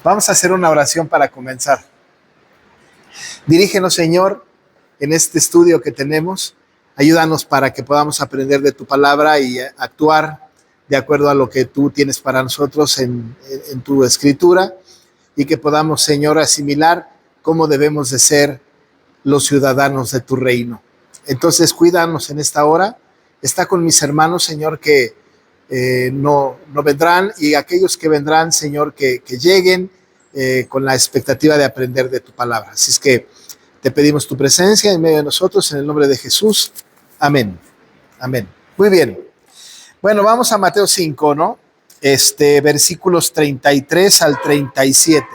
Vamos a hacer una oración para comenzar. Dirígenos, Señor, en este estudio que tenemos. Ayúdanos para que podamos aprender de tu palabra y actuar de acuerdo a lo que tú tienes para nosotros en tu escritura, y que podamos, Señor, asimilar cómo debemos de ser los ciudadanos de tu reino. Entonces, cuídanos en esta hora. Está con mis hermanos, Señor, que no vendrán, y aquellos que vendrán, Señor, que lleguen con la expectativa de aprender de tu palabra. Así es que te pedimos tu presencia en medio de nosotros, en el nombre de Jesús. Amén. Amén. Muy bien. Bueno, vamos a Mateo 5, ¿no? Versículos 33 al 37.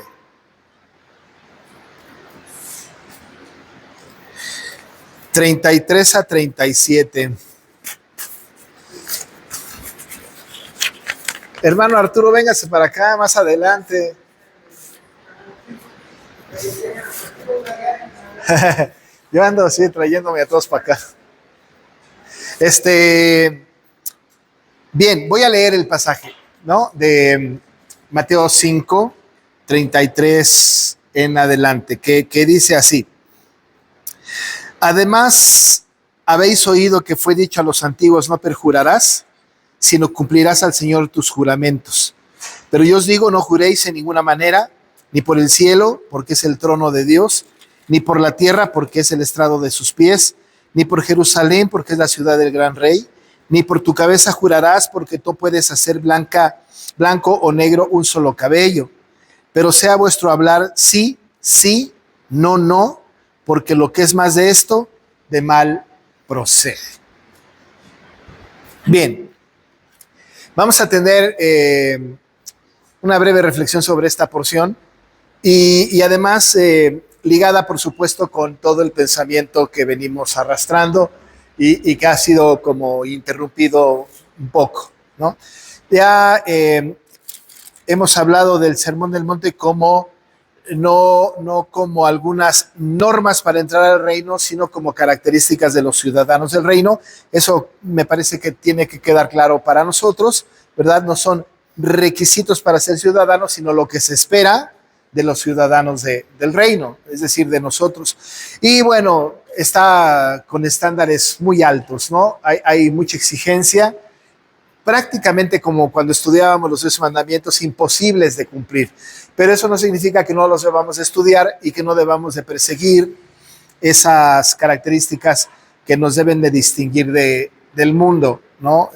...33 a 37... Hermano Arturo, véngase para acá, más adelante. Yo ando así trayéndome a todos para acá. Bien, voy a leer el pasaje, ¿no? De Mateo 5, 33 en adelante, que dice así: Además, habéis oído que fue dicho a los antiguos: no perjurarás, sino cumplirás al Señor tus juramentos. Pero yo os digo, no juréis en ninguna manera, ni por el cielo, porque es el trono de Dios, ni por la tierra, porque es el estrado de sus pies, ni por Jerusalén, porque es la ciudad del gran rey, ni por tu cabeza jurarás, porque tú puedes hacer blanco o negro un solo cabello. Pero sea vuestro hablar sí, sí, no, no, porque lo que es más de esto, de mal procede. Bien. Vamos a tener una breve reflexión sobre esta porción y además ligada, por supuesto, con todo el pensamiento que venimos arrastrando y que ha sido como interrumpido un poco, ¿no? Ya hemos hablado del Sermón del Monte como no como algunas normas para entrar al reino, sino como características de los ciudadanos del reino. Eso me parece que tiene que quedar claro para nosotros, ¿verdad? No son requisitos para ser ciudadanos, sino lo que se espera de los ciudadanos del reino, es decir, de nosotros. Y bueno, está con estándares muy altos, ¿no? Hay mucha exigencia, prácticamente como cuando estudiábamos los 10 mandamientos, imposibles de cumplir. Pero eso no significa que no los debamos de estudiar y que no debamos de perseguir esas características que nos deben de distinguir del mundo, ¿no?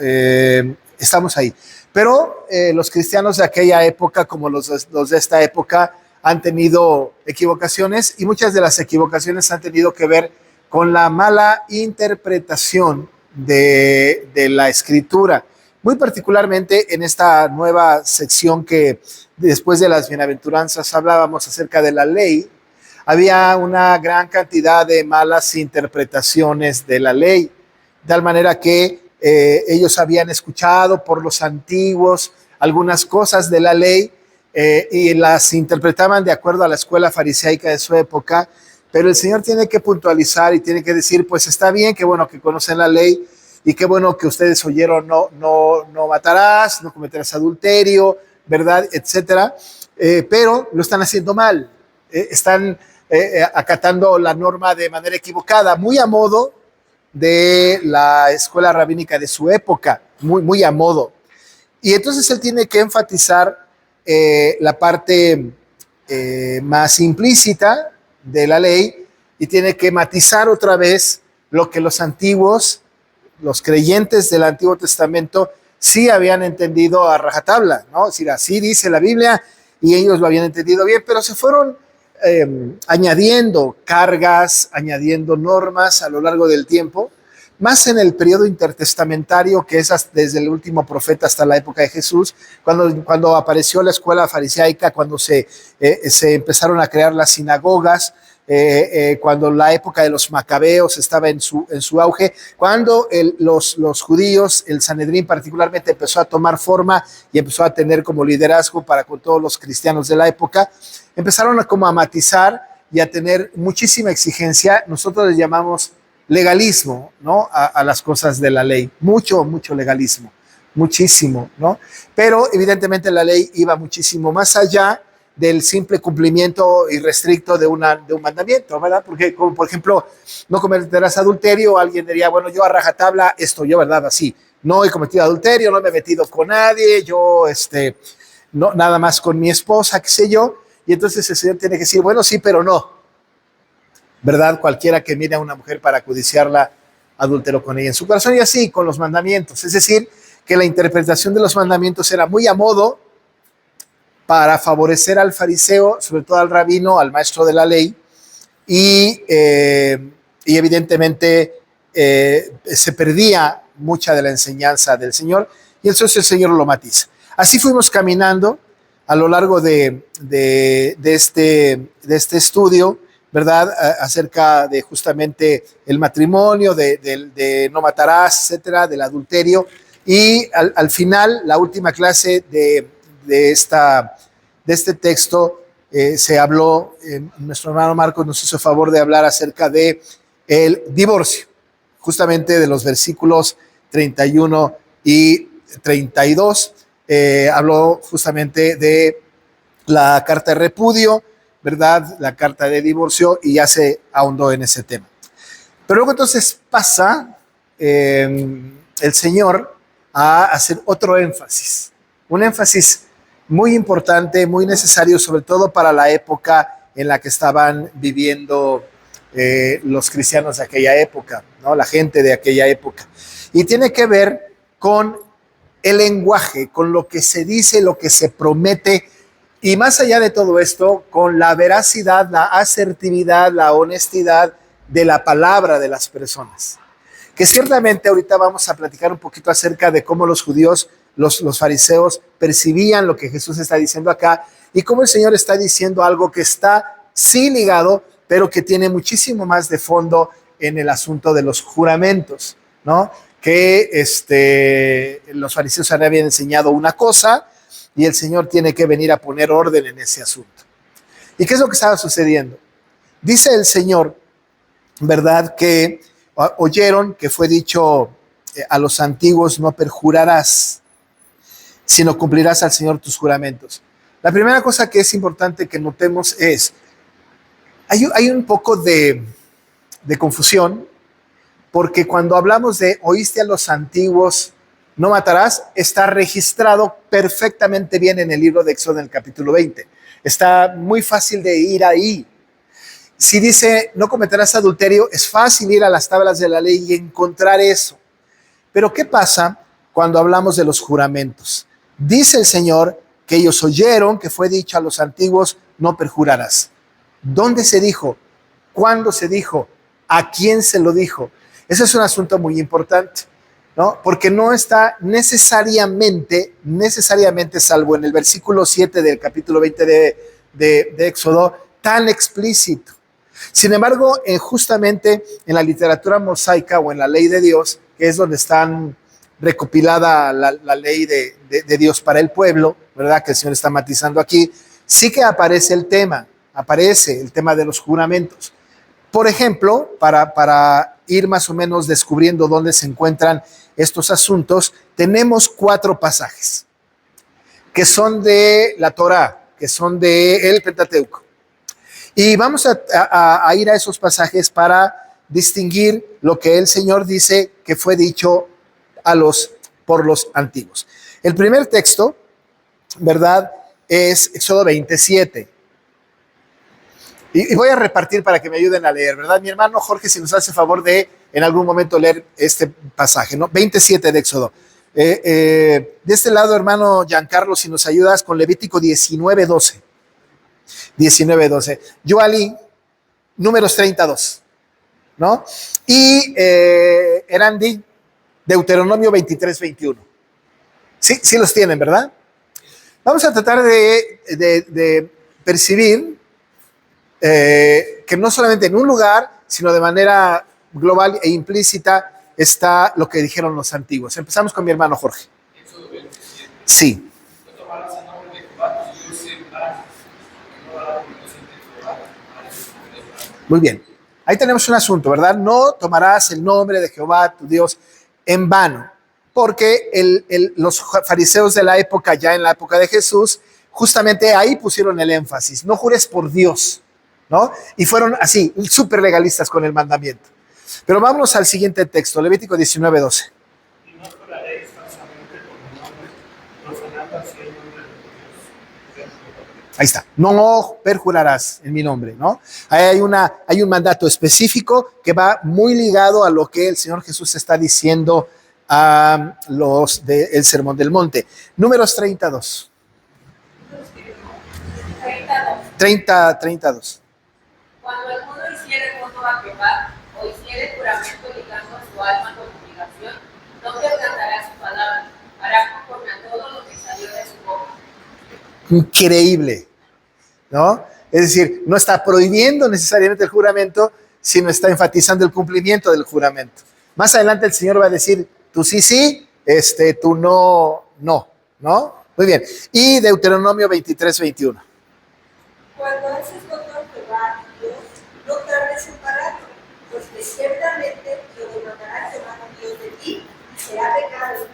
Estamos ahí. Pero los cristianos de aquella época, como los de esta época, han tenido equivocaciones, y muchas de las equivocaciones han tenido que ver con la mala interpretación de la Escritura. Muy particularmente en esta nueva sección que después de las bienaventuranzas hablábamos acerca de la ley, había una gran cantidad de malas interpretaciones de la ley, de tal manera que ellos habían escuchado por los antiguos algunas cosas de la ley y las interpretaban de acuerdo a la escuela fariseica de su época, pero el Señor tiene que puntualizar y tiene que decir, pues está bien, qué bueno que conocen la ley, y qué bueno que ustedes oyeron, no matarás, no cometerás adulterio, ¿verdad? Etcétera. Pero lo están haciendo mal. Están acatando la norma de manera equivocada, muy a modo de la escuela rabínica de su época, muy a modo. Y entonces él tiene que enfatizar la parte más implícita de la ley, y tiene que matizar otra vez lo que los antiguos, los creyentes del Antiguo Testamento, sí habían entendido a rajatabla, ¿no? Es decir, así dice la Biblia, y ellos lo habían entendido bien, pero se fueron añadiendo cargas, añadiendo normas a lo largo del tiempo, más en el periodo intertestamentario, que es desde el último profeta hasta la época de Jesús, cuando apareció la escuela fariseica, cuando se empezaron a crear las sinagogas, cuando la época de los macabeos estaba en su auge, cuando los judíos, el Sanedrín particularmente, empezó a tomar forma y empezó a tener como liderazgo para con todos los cristianos de la época, empezaron a matizar y a tener muchísima exigencia. Nosotros les llamamos legalismo, ¿no? A las cosas de la ley, mucho legalismo, muchísimo, ¿no? Pero evidentemente la ley iba muchísimo más allá del simple cumplimiento irrestricto de un mandamiento, ¿verdad? Porque, como por ejemplo, no cometerás adulterio, alguien diría, bueno, yo a rajatabla estoy yo, ¿verdad? Así, no he cometido adulterio, no me he metido con nadie, yo, no, nada más con mi esposa, qué sé yo, y entonces el Señor tiene que decir, bueno, sí, pero no, ¿verdad? Cualquiera que mire a una mujer para codiciarla, adúltero con ella en su corazón, y así con los mandamientos, es decir, que la interpretación de los mandamientos era muy a modo para favorecer al fariseo, sobre todo al rabino, al maestro de la ley, y evidentemente se perdía mucha de la enseñanza del Señor, y entonces el Señor lo matiza. Así fuimos caminando a lo largo de este estudio, ¿verdad? Acerca de justamente el matrimonio, de no matarás, etcétera, del adulterio, y al final, la última clase de este texto, se habló, nuestro hermano Marcos nos hizo favor de hablar acerca de el divorcio, justamente de los versículos 31 y 32, habló justamente de la carta de repudio, ¿verdad? La carta de divorcio, y ya se ahondó en ese tema. Pero luego entonces pasa el Señor a hacer otro énfasis, un énfasis muy importante, muy necesario, sobre todo para la época en la que estaban viviendo los cristianos de aquella época, ¿no? La gente de aquella época. Y tiene que ver con el lenguaje, con lo que se dice, lo que se promete, y más allá de todo esto, con la veracidad, la asertividad, la honestidad de la palabra de las personas. Que ciertamente ahorita vamos a platicar un poquito acerca de cómo los judíos, los fariseos, percibían lo que Jesús está diciendo acá, y cómo el Señor está diciendo algo que está sí ligado, pero que tiene muchísimo más de fondo en el asunto de los juramentos, ¿no? Que los fariseos habían enseñado una cosa, y el Señor tiene que venir a poner orden en ese asunto. ¿Y qué es lo que estaba sucediendo? Dice el Señor, ¿verdad?, que oyeron que fue dicho a los antiguos, no perjurarás, sino cumplirás al Señor tus juramentos. La primera cosa que es importante que notemos es, hay un poco de confusión, porque cuando hablamos de oíste a los antiguos, no matarás, está registrado perfectamente bien en el libro de Éxodo, en el capítulo 20. Está muy fácil de ir ahí. Si dice no cometerás adulterio, es fácil ir a las tablas de la ley y encontrar eso. Pero ¿qué pasa cuando hablamos de los juramentos? Dice el Señor que ellos oyeron que fue dicho a los antiguos, no perjurarás. ¿Dónde se dijo? ¿Cuándo se dijo? ¿A quién se lo dijo? Ese es un asunto muy importante, ¿no? Porque no está necesariamente, salvo en el versículo 7 del capítulo 20 de Éxodo, tan explícito. Sin embargo, justamente en la literatura mosaica o en la ley de Dios, que es donde están recopilada la ley de Dios para el pueblo, ¿verdad?, que el Señor está matizando aquí, sí que aparece el tema de los juramentos. Por ejemplo, para ir más o menos descubriendo dónde se encuentran estos asuntos, tenemos 4 pasajes que son de la Torá, que son del Pentateuco. Y vamos a ir a esos pasajes para distinguir lo que el Señor dice que fue dicho por los antiguos. El primer texto, ¿verdad?, es Éxodo 27. Y voy a repartir para que me ayuden a leer, ¿verdad? Mi hermano Jorge, si nos hace favor de en algún momento leer este pasaje, ¿no? 27 de Éxodo. De este lado, hermano Giancarlo, si nos ayudas con Levítico 19:12. 19:12. Yoali, números 32, ¿no? Y Erandi, Deuteronomio 23:21. Sí los tienen, ¿verdad? Vamos a tratar de percibir que no solamente en un lugar, sino de manera global e implícita está lo que dijeron los antiguos. Empezamos con mi hermano Jorge. Sí. Muy bien. Ahí tenemos un asunto, ¿verdad? No tomarás el nombre de Jehová, tu Dios, en vano. Porque los fariseos de la época, ya en la época de Jesús, justamente ahí pusieron el énfasis, no jures por Dios, ¿no? Y fueron así, súper legalistas con el mandamiento. Pero vámonos al siguiente texto, Levítico 19:12. Y no juraréis falsamente por mi nombre, profanando así el nombre de Dios. Ahí está, no perjurarás en mi nombre, ¿no? Ahí hay un mandato específico que va muy ligado a lo que el Señor Jesús está diciendo a los del Sermón del Monte. Números 32. 32. Cuando alguno hiciere voto a Jehová o hiciere juramento ligando su alma con obligación, no quebrantará su palabra, hará conforme a todo lo que salió de su boca. Increíble, ¿no? Es decir, no está prohibiendo necesariamente el juramento, sino está enfatizando el cumplimiento del juramento. Más adelante el Señor va a decir, tú sí, sí, tú no, no, ¿no? Muy bien. Y Deuteronomio 23:21. Cuando haces voto a Jehová, Dios, no tardes en pararlo, pues que ciertamente lo demandará Jehová Dios de ti y será pecado.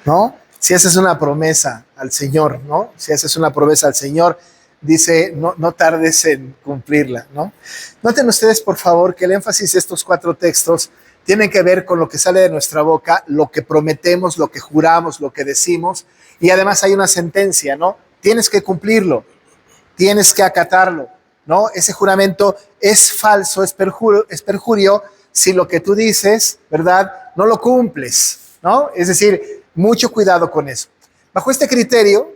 ¿No? Si haces una promesa al Señor, ¿no? Si haces una promesa al Señor, dice, no tardes en cumplirla, ¿no? Noten ustedes, por favor, que el énfasis de estos 4 textos tiene que ver con lo que sale de nuestra boca, lo que prometemos, lo que juramos, lo que decimos, y además hay una sentencia, ¿no? Tienes que cumplirlo, tienes que acatarlo, ¿no? Ese juramento es falso, es perjurio si lo que tú dices, ¿verdad? No lo cumples, ¿no? Es decir, mucho cuidado con eso. Bajo este criterio,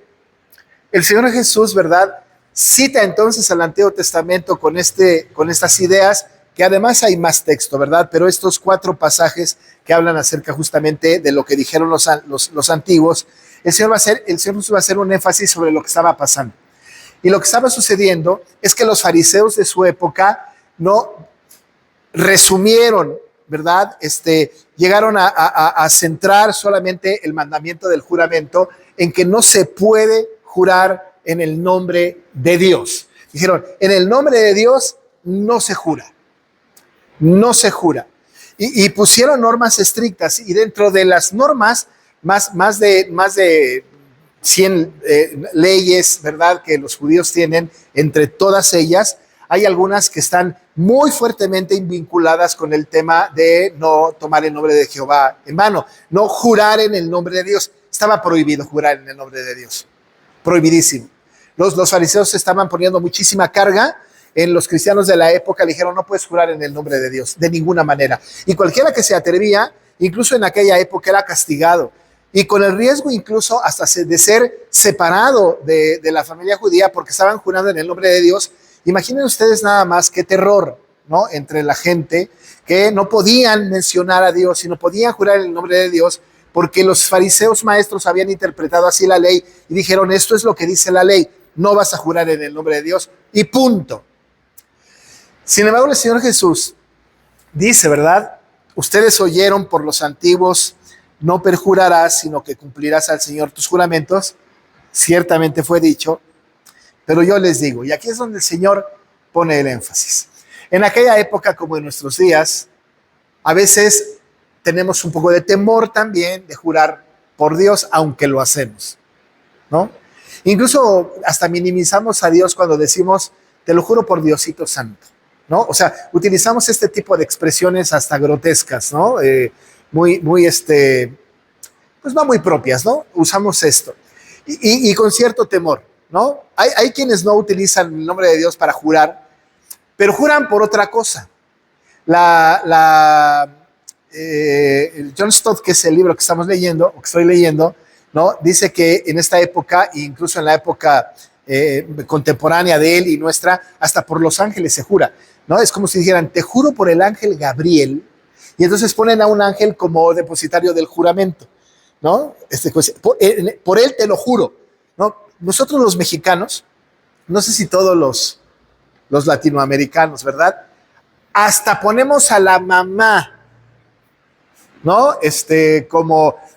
el Señor Jesús, ¿verdad? Cita entonces al Antiguo Testamento con estas ideas, que además hay más texto, ¿verdad? Pero estos 4 pasajes que hablan acerca justamente de lo que dijeron los antiguos, el Señor Jesús va a hacer un énfasis sobre lo que estaba pasando. Y lo que estaba sucediendo es que los fariseos de su época no resumieron, ¿verdad? Llegaron a centrar solamente el mandamiento del juramento en que no se puede jurar en el nombre de Dios. Dijeron, en el nombre de Dios no se jura, no se jura. Y pusieron normas estrictas, y dentro de las normas, más de 100 leyes, ¿verdad?, que los judíos tienen. Entre todas ellas, hay algunas que están muy fuertemente vinculadas con el tema de no tomar el nombre de Jehová en vano, no jurar en el nombre de Dios. Estaba prohibido jurar en el nombre de Dios, prohibidísimo. Los fariseos estaban poniendo muchísima carga en los cristianos de la época. Le dijeron, no puedes jurar en el nombre de Dios, de ninguna manera. Y cualquiera que se atrevía, incluso en aquella época, era castigado. Y con el riesgo incluso hasta de ser separado de la familia judía porque estaban jurando en el nombre de Dios. Imaginen ustedes nada más qué terror, ¿no?, entre la gente, que no podían mencionar a Dios y no podían jurar en el nombre de Dios porque los fariseos maestros habían interpretado así la ley y dijeron, esto es lo que dice la ley, no vas a jurar en el nombre de Dios y punto. Sin embargo, el Señor Jesús dice, ¿verdad? Ustedes oyeron por los antiguos, no perjurarás, sino que cumplirás al Señor tus juramentos. Ciertamente fue dicho, pero yo les digo, y aquí es donde el Señor pone el énfasis. En aquella época, como en nuestros días, a veces tenemos un poco de temor también de jurar por Dios, aunque lo hacemos, ¿no? Incluso hasta minimizamos a Dios cuando decimos, te lo juro por Diosito Santo, ¿no? O sea, utilizamos este tipo de expresiones hasta grotescas, ¿no? Pues no muy propias, ¿no? Usamos esto. Y con cierto temor, ¿no? Hay quienes no utilizan el nombre de Dios para jurar, pero juran por otra cosa. John Stott, que es el libro que estamos leyendo, o que estoy leyendo, ¿no?, dice que en esta época, incluso en la época contemporánea de él y nuestra, hasta por los ángeles se jura, ¿no? Es como si dijeran, te juro por el ángel Gabriel, y entonces ponen a un ángel como depositario del juramento, ¿no? Por él te lo juro, ¿no? Nosotros los mexicanos, no sé si todos los latinoamericanos, ¿verdad? Hasta ponemos a la mamá, ¿no?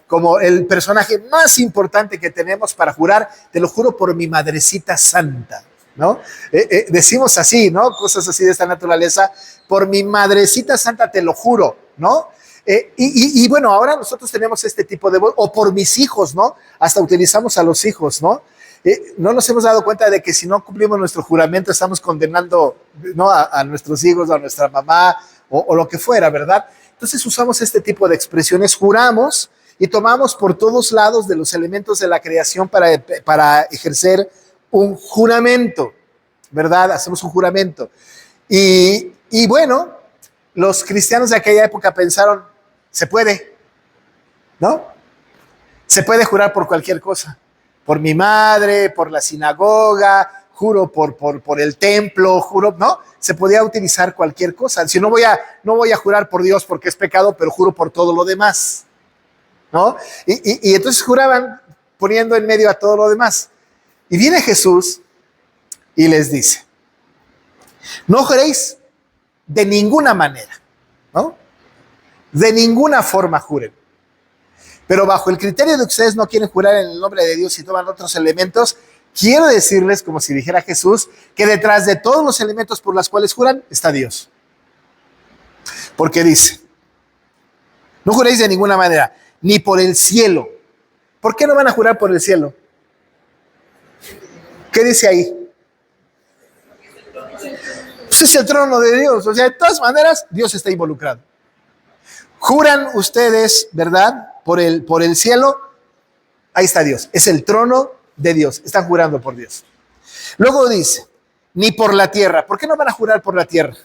Como el personaje más importante que tenemos para jurar, te lo juro por mi madrecita santa, ¿no? Decimos así, ¿no? Cosas así de esta naturaleza, por mi madrecita santa te lo juro, ¿no? Y bueno, ahora nosotros tenemos este tipo de voz, o por mis hijos, ¿no? Hasta utilizamos a los hijos, ¿no? No nos hemos dado cuenta de que si no cumplimos nuestro juramento estamos condenando, ¿no? a nuestros hijos, a nuestra mamá o lo que fuera, ¿verdad? Entonces usamos este tipo de expresiones, juramos y tomamos por todos lados de los elementos de la creación para ejercer un juramento, ¿verdad? Hacemos un juramento. Y bueno, los cristianos de aquella época pensaron, se puede, ¿no? Se puede jurar por cualquier cosa. Por mi madre, por la sinagoga, juro por el templo, juro, ¿no? Se podía utilizar cualquier cosa. Si no voy a jurar por Dios porque es pecado, pero juro por todo lo demás, ¿no? Y entonces juraban poniendo en medio a todo lo demás. Y viene Jesús y les dice, no juréis de ninguna manera, ¿no? De ninguna forma juren. Pero bajo el criterio de que ustedes no quieren jurar en el nombre de Dios y toman otros elementos, quiero decirles, como si dijera Jesús, que detrás de todos los elementos por los cuales juran está Dios. Porque dice, no juréis de ninguna manera, ni por el cielo. ¿Por qué no van a jurar por el cielo? ¿Qué dice ahí? Pues es el trono de Dios. O sea, de todas maneras, Dios está involucrado. Juran ustedes, ¿verdad? Por el cielo, ahí está Dios. Es el trono de Dios. Están jurando por Dios. Luego dice, ni por la tierra. ¿Por qué no van a jurar por la tierra?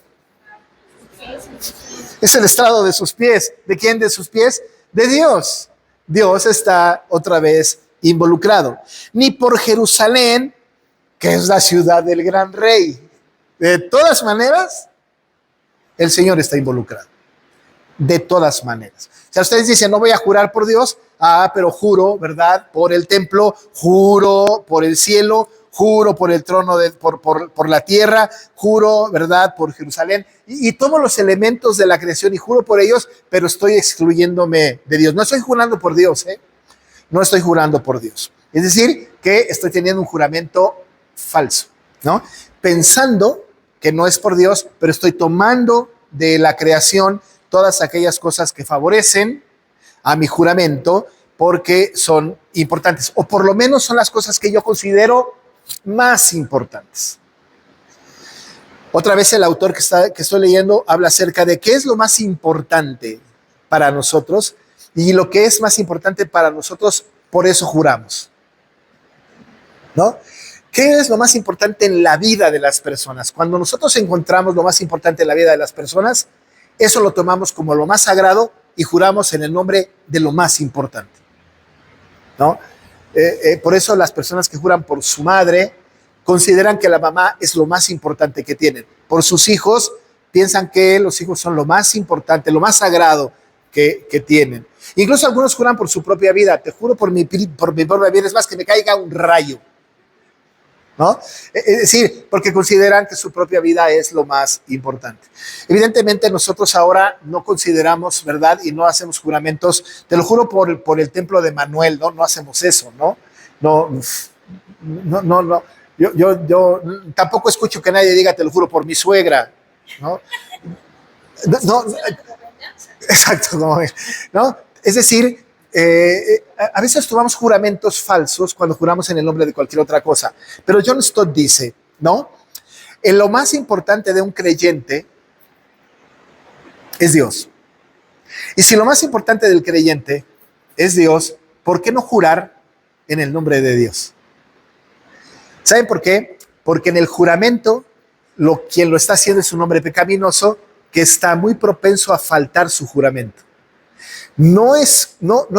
Es el estrado de sus pies. ¿De quién? De sus pies. De Dios. Dios está otra vez involucrado. Ni por Jerusalén, que es la ciudad del gran rey. De todas maneras, el Señor está involucrado. De todas maneras. O sea, ustedes dicen, no voy a jurar por Dios, pero juro, ¿verdad? Por el templo, juro por el cielo, juro por el trono, por la tierra, juro, ¿verdad? Por Jerusalén. Y tomo los elementos de la creación y juro por ellos, pero estoy excluyéndome de Dios. No estoy jurando por Dios, ¿eh? No estoy jurando por Dios. Es decir, que estoy teniendo un juramento falso, ¿no? Pensando que no es por Dios, pero estoy tomando de la creación todas aquellas cosas que favorecen a mi juramento porque son importantes, o por lo menos son las cosas que yo considero más importantes. Otra vez el autor que estoy leyendo habla acerca de qué es lo más importante para nosotros, y lo que es más importante para nosotros, por eso juramos, ¿no? ¿Qué es lo más importante en la vida de las personas? Cuando nosotros encontramos lo más importante en la vida de las personas, eso lo tomamos como lo más sagrado y juramos en el nombre de lo más importante, ¿no? Por eso las personas que juran por su madre consideran que la mamá es lo más importante que tienen. Por sus hijos, piensan que los hijos son lo más importante, lo más sagrado que tienen. Incluso algunos juran por su propia vida. Te juro por mi propia vida, es más, que me caiga un rayo, ¿no? Es decir, porque consideran que su propia vida es lo más importante. Evidentemente nosotros ahora no consideramos, ¿verdad? Y no hacemos juramentos, te lo juro por el templo de Manuel, ¿no? No hacemos eso, ¿no? No. Yo tampoco escucho que nadie diga, te lo juro por mi suegra, ¿no? No, exacto, ¿no? Es decir, a veces tomamos juramentos falsos cuando juramos en el nombre de cualquier otra cosa. Pero John Stott dice, ¿no? En lo más importante de un creyente es Dios. Y si lo más importante del creyente es Dios, ¿por qué no jurar en el nombre de Dios? ¿Saben por qué? Porque en el juramento, quien lo está haciendo es un hombre pecaminoso que está muy propenso a faltar su juramento. No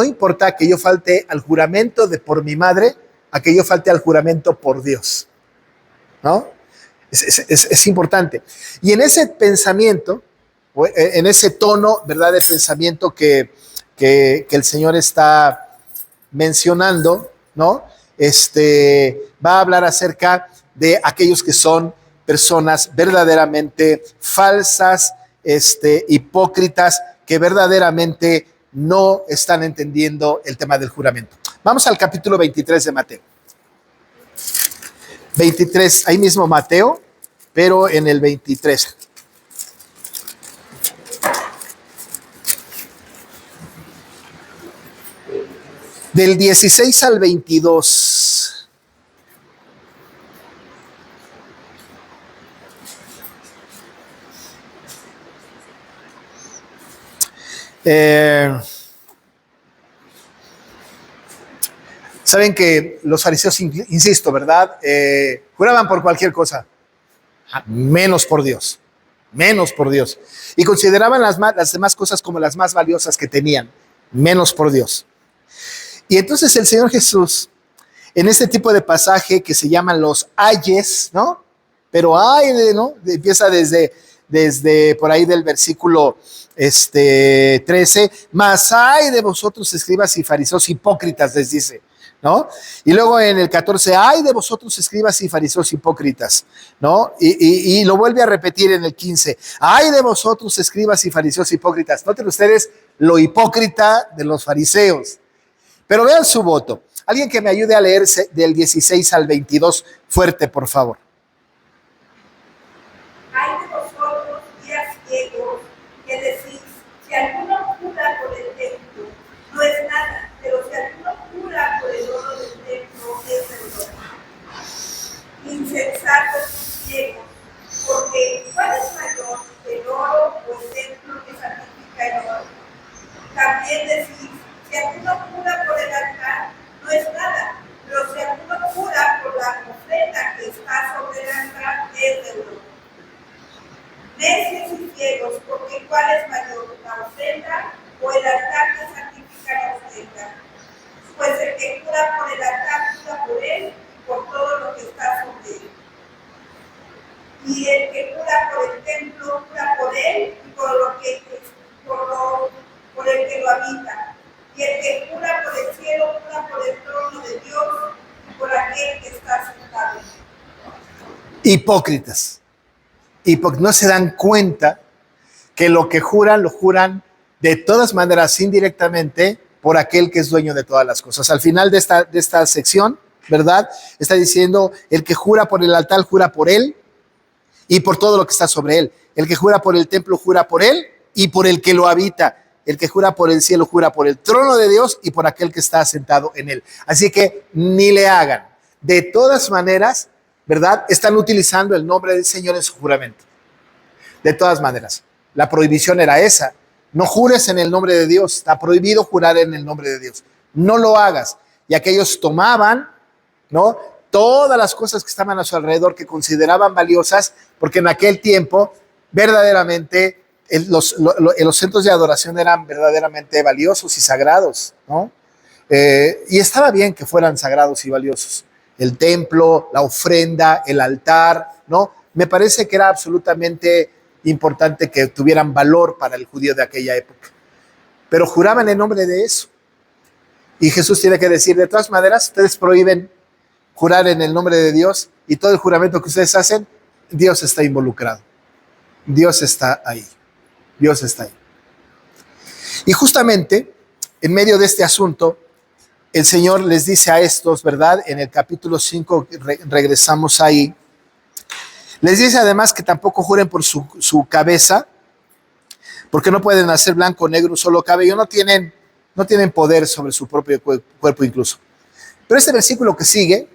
importa que yo falte al juramento de por mi madre, a que yo falte al juramento por Dios, ¿no? Es importante. Y en ese pensamiento, en ese tono, ¿verdad?, de pensamiento que el Señor está mencionando, ¿no? Va a hablar acerca de aquellos que son personas verdaderamente falsas, hipócritas, que verdaderamente no están entendiendo el tema del juramento. Vamos al capítulo 23 de Mateo. 23, ahí mismo Mateo, pero en el 23. Del 16 al 22. Saben que los fariseos, insisto, ¿verdad? Juraban por cualquier cosa, menos por Dios, menos por Dios. Y consideraban las demás cosas como las más valiosas que tenían, menos por Dios. Y entonces el Señor Jesús, en este tipo de pasaje que se llaman los ayes, ¿no? Pero ay, ¿no? Empieza desde por ahí del versículo 13, mas ay de vosotros escribas y fariseos hipócritas, les dice, ¿no? Y luego en el 14, ay de vosotros escribas y fariseos hipócritas, ¿no? Y lo vuelve a repetir en el 15, ay de vosotros escribas y fariseos hipócritas. Noten ustedes lo hipócrita de los fariseos. Pero vean su voto. Alguien que me ayude a leer del 16 al 22 fuerte, por favor. Ay de vosotros, guías ciegos, que decís, si alguno jura por el templo, no es nada, pero si alguno jura por el oro del templo, es verdad. Insensatos y ciegos, porque ¿cuál es mayor, el oro o el templo que santifica el oro? También decís, si alguno jura por el altar, no es nada, pero si alguno jura por la ofrenda que está sobre el altar, es de oro. Necios y ciegos, porque ¿cuál es mayor, la ofrenda o el altar que santifica la ofrenda? Pues el que jura por el altar, jura por él y por todo lo que está sobre él. Y el que jura por el templo, jura por él y por el que lo habita. Y el que jura por el cielo, jura por el trono de Dios y por aquel que está sentado. Hipócritas. Y porque no se dan cuenta que lo que juran, lo juran de todas maneras indirectamente por aquel que es dueño de todas las cosas. Al final de esta sección, ¿verdad? Está diciendo, el que jura por el altar, jura por él y por todo lo que está sobre él. El que jura por el templo, jura por él y por el que lo habita. El que jura por el cielo, jura por el trono de Dios y por aquel que está sentado en él. Así que ni le hagan. De todas maneras, ¿verdad? Están utilizando el nombre del Señor en su juramento. De todas maneras, la prohibición era esa. No jures en el nombre de Dios. Está prohibido jurar en el nombre de Dios. No lo hagas. Y aquellos tomaban, ¿no?, todas las cosas que estaban a su alrededor que consideraban valiosas, porque en aquel tiempo verdaderamente los centros de adoración eran verdaderamente valiosos y sagrados, ¿no? Y estaba bien que fueran sagrados y valiosos. El templo, la ofrenda, el altar, ¿no? Me parece que era absolutamente importante que tuvieran valor para el judío de aquella época. Pero juraban en nombre de eso. Y Jesús tiene que decir, de todas maneras, ustedes prohíben jurar en el nombre de Dios y todo el juramento que ustedes hacen, Dios está involucrado. Dios está ahí. Dios está ahí. Y justamente en medio de este asunto, el Señor les dice a estos, ¿verdad? En el capítulo 5, regresamos ahí. Les dice además que tampoco juren por su cabeza, porque no pueden hacer blanco o negro un solo cabello, no tienen poder sobre su propio cuerpo incluso. Pero este versículo que sigue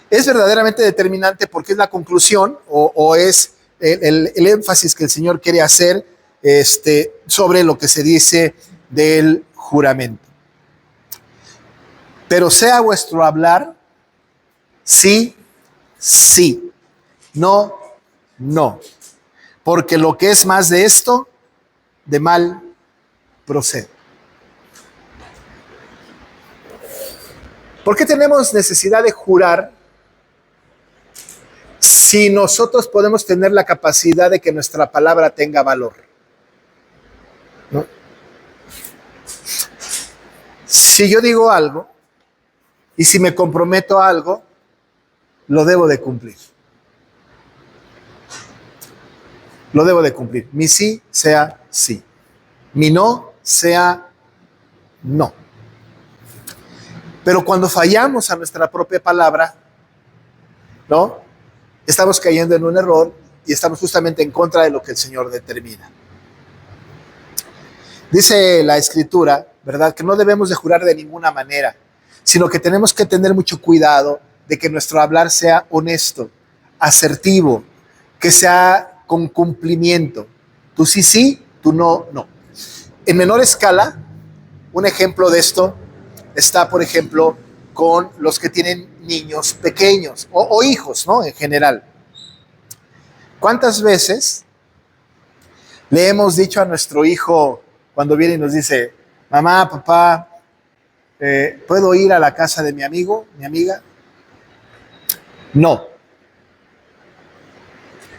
es verdaderamente determinante porque es la conclusión o es el énfasis que el Señor quiere hacer sobre lo que se dice del juramento. Pero sea vuestro hablar sí, sí, no, no, porque lo que es más de esto, de mal procede. ¿Por qué tenemos necesidad de jurar si nosotros podemos tener la capacidad de que nuestra palabra tenga valor? ¿No? Si yo digo algo y si me comprometo a algo, lo debo de cumplir. Lo debo de cumplir. Mi sí sea sí. Mi no sea no. Pero cuando fallamos a nuestra propia palabra, ¿no?, estamos cayendo en un error y estamos justamente en contra de lo que el Señor determina. Dice la Escritura ¿verdad? Que no debemos de jurar de ninguna manera, sino que tenemos que tener mucho cuidado de que nuestro hablar sea honesto, asertivo, que sea con cumplimiento. Tú sí, sí, tú no, no. En menor escala, un ejemplo de esto está, por ejemplo, con los que tienen niños pequeños o hijos, ¿no? En general. ¿Cuántas veces le hemos dicho a nuestro hijo cuando viene y nos dice, mamá, papá, ¿puedo ir a la casa de mi amigo, mi amiga? No.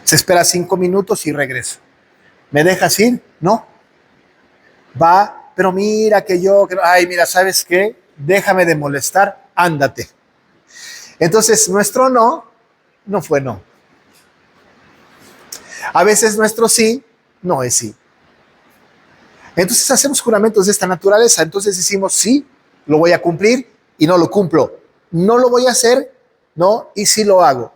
Se espera 5 minutos y regresa. ¿Me dejas ir? No. Va, pero mira que yo, ay, mira, ¿sabes qué? Déjame de molestar, ándate. Entonces, nuestro no fue no. A veces nuestro sí no es sí. Entonces hacemos juramentos de esta naturaleza. Entonces decimos sí, lo voy a cumplir y no lo cumplo. No lo voy a hacer, no, y sí lo hago.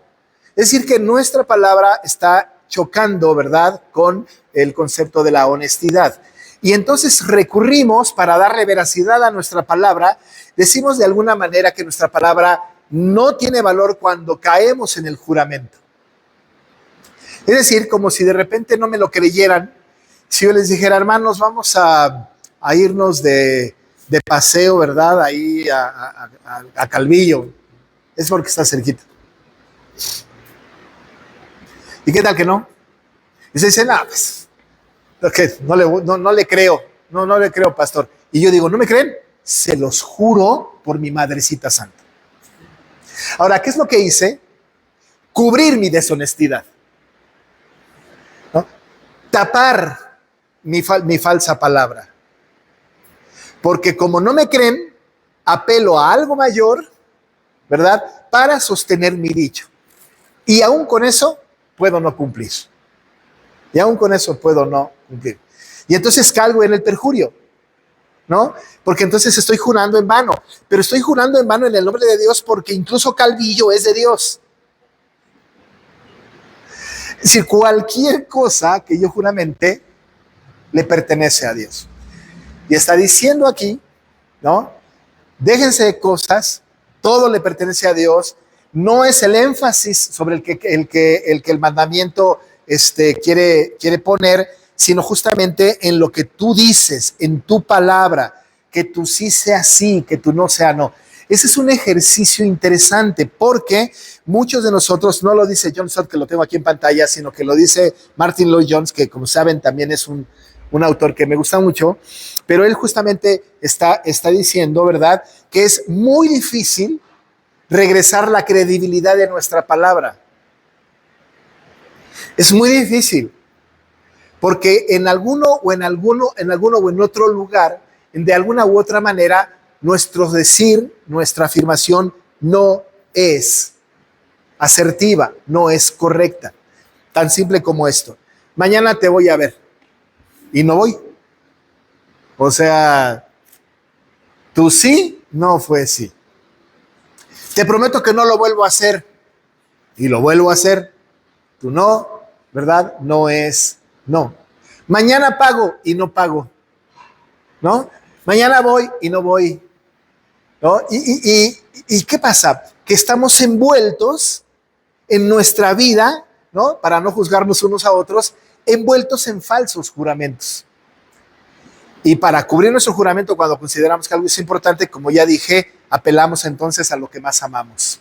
Es decir, que nuestra palabra está chocando, ¿verdad?, con el concepto de la honestidad. Y entonces recurrimos para darle veracidad a nuestra palabra. Decimos de alguna manera que nuestra palabra no tiene valor cuando caemos en el juramento. Es decir, como si de repente no me lo creyeran, si yo les dijera, hermanos, vamos a irnos de paseo, ¿verdad? Ahí a Calvillo. Es porque está cerquita. ¿Y qué tal que no? Y se dice, no, pues, okay, no le creo, no le creo, pastor. Y yo digo, ¿no me creen? Se los juro por mi madrecita santa. Ahora, ¿qué es lo que hice? Cubrir mi deshonestidad, ¿no? Tapar mi falsa palabra. Porque como no me creen, apelo a algo mayor, ¿verdad?, para sostener mi dicho. Y aún con eso puedo no cumplir. Y aún con eso puedo no cumplir. Y entonces caigo en el perjurio, ¿no? Porque entonces estoy jurando en vano. Pero estoy jurando en vano en el nombre de Dios porque incluso Calvillo es de Dios. Es decir, cualquier cosa que yo juramente le pertenece a Dios. Y está diciendo aquí, ¿no? Déjense de cosas, todo le pertenece a Dios. No es el énfasis sobre el que el mandamiento quiere poner, sino justamente en lo que tú dices, en tu palabra, que tu sí sea sí, que tu no sea no. Ese es un ejercicio interesante porque muchos de nosotros, no lo dice John Stott, que lo tengo aquí en pantalla, sino que lo dice Martin Lloyd-Jones, que como saben también es un autor que me gusta mucho, pero él justamente está diciendo, ¿verdad?, que es muy difícil regresar la credibilidad de nuestra palabra. Es muy difícil, porque en alguno o en otro lugar, de alguna u otra manera, nuestro decir, nuestra afirmación no es asertiva, no es correcta. Tan simple como esto. Mañana te voy a ver y no voy. O sea, tu sí no fue sí. Te prometo que no lo vuelvo a hacer y lo vuelvo a hacer. Tu no, ¿verdad? No es no. Mañana pago y no pago, ¿no? Mañana voy y no voy, ¿no? ¿Y qué pasa? Que estamos envueltos en nuestra vida, ¿no?, para no juzgarnos unos a otros, envueltos en falsos juramentos. Y para cubrir nuestro juramento, cuando consideramos que algo es importante, como ya dije, apelamos entonces a lo que más amamos,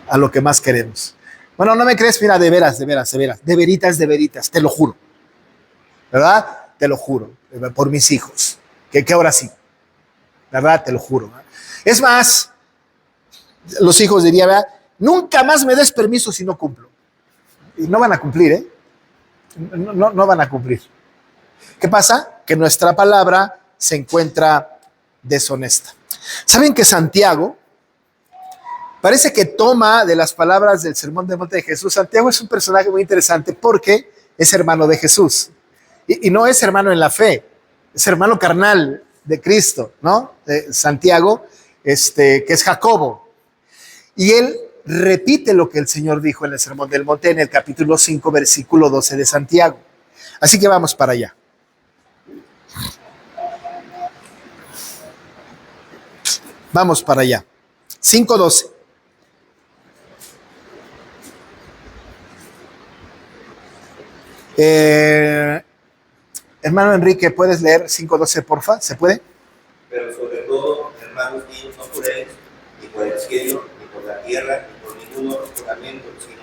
a lo que más queremos. Bueno, no me crees, mira, de veras, de veritas, te lo juro, ¿verdad? Te lo juro, por mis hijos, que ahora sí, ¿verdad? Te lo juro, ¿verdad? Es más, los hijos dirían, ¿verdad?, nunca más me des permiso si no cumplo. Y no van a cumplir, ¿eh? No van a cumplir. ¿Qué pasa? Que nuestra palabra se encuentra deshonesta. ¿Saben que Santiago parece que toma de las palabras del Sermón del Monte de Jesús? Santiago es un personaje muy interesante porque es hermano de Jesús. Y no es hermano en la fe, es hermano carnal de Cristo, ¿no? Santiago, que es Jacobo. Y él repite lo que el Señor dijo en el Sermón del Monte en el capítulo 5, versículo 12 de Santiago. Así que vamos para allá. Vamos para allá. 5:12. Hermano Enrique, ¿puedes leer 5:12, porfa? ¿Se puede? Pero sobre todo, hermanos míos, no juréis ni por el cielo, ni por la tierra, ni por ningún otro juramento, sino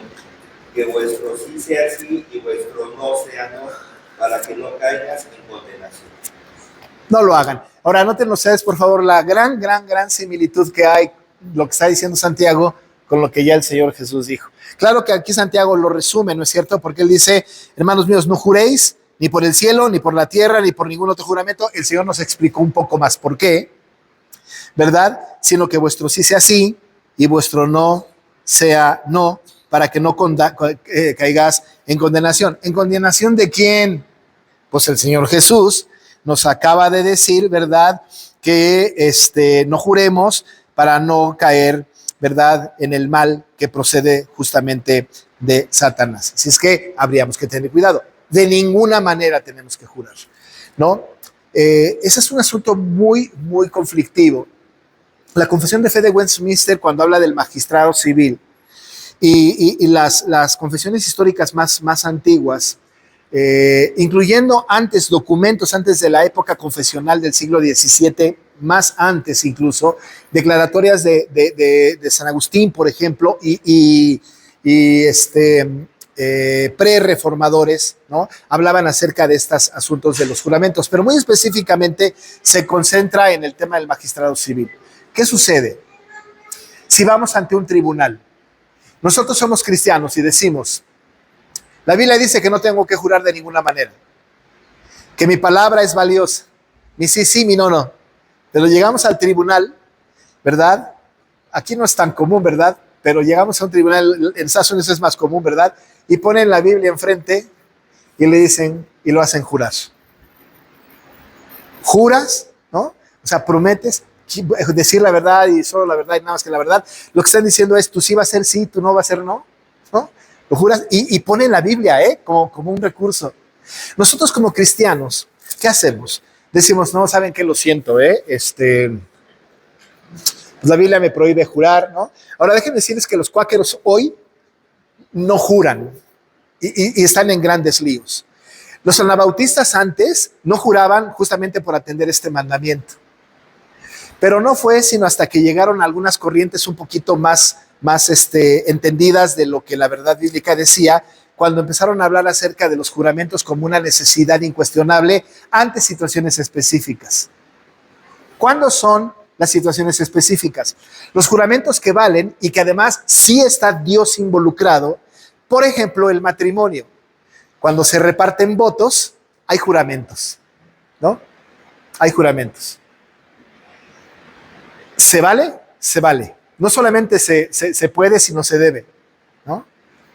que vuestro sí sea sí y vuestro no sea no, para que no caigas en condenación. No lo hagan. Ahora, noten ustedes, por favor, la gran similitud que hay, lo que está diciendo Santiago, con lo que ya el Señor Jesús dijo. Claro que aquí Santiago lo resume, ¿no es cierto? Porque él dice, hermanos míos, no juréis ni por el cielo, ni por la tierra, ni por ningún otro juramento. El Señor nos explicó un poco más por qué, ¿verdad? Sino que vuestro sí sea sí y vuestro no sea no, para que no caigas en condenación. ¿En condenación de quién? Pues el Señor Jesús nos acaba de decir, ¿verdad? Que no juremos para no caer, ¿verdad?, en el mal que procede justamente de Satanás. Así es que habríamos que tener cuidado. De ninguna manera tenemos que jurar, ¿no? Ese es un asunto muy conflictivo. La Confesión de Fe de Westminster, cuando habla del magistrado civil y las confesiones históricas más antiguas, incluyendo documentos antes de la época confesional del siglo XVII, más antes incluso, declaratorias de San Agustín, por ejemplo, y pre-reformadores, ¿no? Hablaban acerca de estos asuntos de los juramentos, pero muy específicamente se concentra en el tema del magistrado civil. ¿Qué sucede? Si vamos ante un tribunal, nosotros somos cristianos y decimos, la Biblia dice que no tengo que jurar de ninguna manera, que mi palabra es valiosa, mi sí, mi no. Pero llegamos al tribunal, ¿verdad? Aquí no es tan común, ¿verdad? Pero llegamos a un tribunal, en Estados Unidos es más común, ¿verdad? Y ponen la Biblia enfrente y le dicen, y lo hacen jurar. ¿Juras? ¿No? O sea, prometes decir la verdad y solo la verdad y nada más que la verdad. Lo que están diciendo es, tú sí vas a ser sí, tú no vas a ser no, ¿no? Lo juras y ponen la Biblia, como un recurso. Nosotros como cristianos, ¿qué hacemos? Decimos, no, ¿saben qué? Lo siento, pues la Biblia me prohíbe jurar, ¿no? Ahora déjenme decirles que los cuáqueros hoy no juran y están en grandes líos. Los anabautistas antes no juraban justamente por atender este mandamiento. Pero no fue sino hasta que llegaron algunas corrientes un poquito más entendidas de lo que la verdad bíblica decía, cuando empezaron a hablar acerca de los juramentos como una necesidad incuestionable ante situaciones específicas. ¿Cuándo son las situaciones específicas? Los juramentos que valen y que además sí está Dios involucrado, por ejemplo, el matrimonio. Cuando se reparten votos, hay juramentos, ¿no? Hay juramentos. ¿Se vale? Se vale. No solamente se puede, sino se debe, ¿no?